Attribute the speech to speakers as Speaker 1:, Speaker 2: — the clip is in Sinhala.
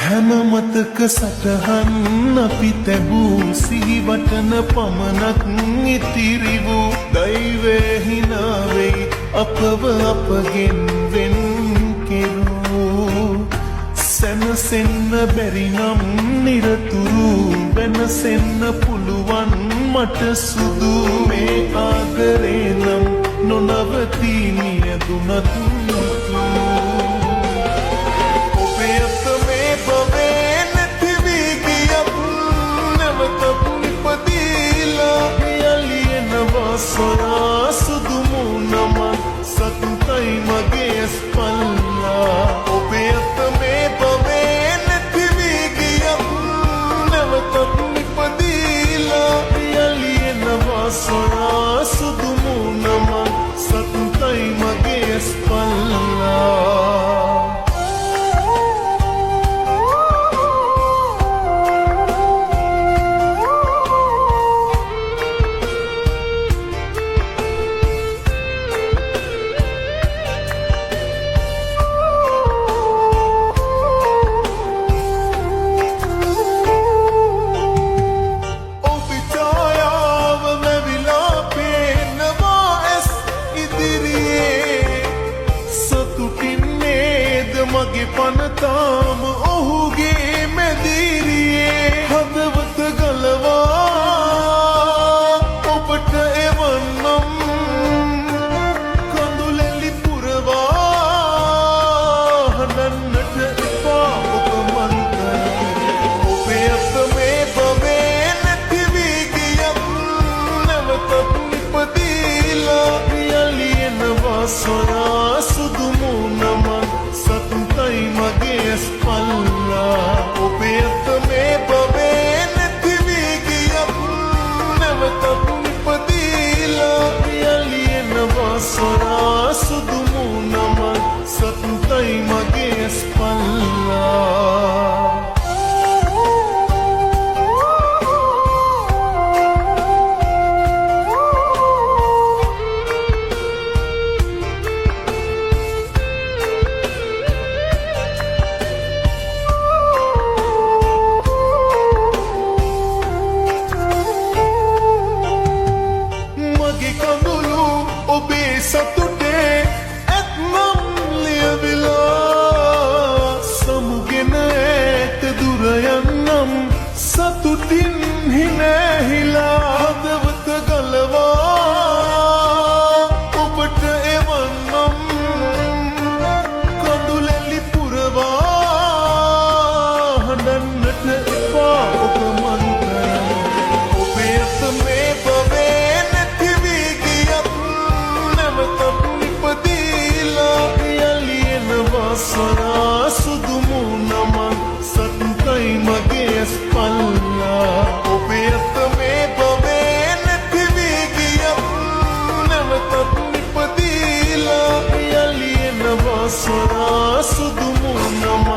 Speaker 1: හැම මතක සටහන් අපි තැබූ සිහිවටන පමණක් ඉතිරි වූ දෛවය හිනාවෙයි අපව අපගෙන් වෙන් කෙරූ සැනසෙන්න බැරි නම් නිරතුරු වෙනසෙන්න පුළුවන් මට සුදු මේ ආදරේ නම් නොනවතී නියදුනත් සොයා සුදුමුණම සතුටයි මගේ ස්පල්ලා ඔබේ අත මේ පවේ නැතිවී ගියත් නැවතත් නිපදීලා යලියනවා සොයා සුදුමුණම සතුටයි මගේ ස්පල්ලා මගේ පනතාම ඔහුගේ මැදිරියේ හදවත ගලවා ඔබට එවන්නම් කඳුලැලි පුරවා හඬන්නට එපා ඔබ මන්තර ඔබේ අත මේ පවේ නැතිවී ගියත් නැවතත් නිපදීලා යලියනවා සොයා සුදුමුණම සතුටයි මගේ ස්පල්ලා ඔබේ අත මේ පවේ නැතිවී ගියත් නැවතත් නිපදීලා යලියනවා සොයා සුදුමුණම සතුටයි මගේ ස්පල්ලා සතුටේ ඇත්නම් ලියවිලා සමුගෙන ඇත දුර යන්නම් සතුටින් හිනැහිලා හදවත ගලවා ඔබට එවන්නම් කඳුලැලි පුරවා හඬන්නට එපා ඔබ මන්තර ඔබේ අත මේ පවේ නැතිවී ගියත් සොයා සුදුමුණම සතුටයි මගේ ස්පල්ලා ඔබේ අත මේ පවේ නැතිවී ගියත් නැවතත් නිපදීලා යලියනවා සොයා සුදුමුණම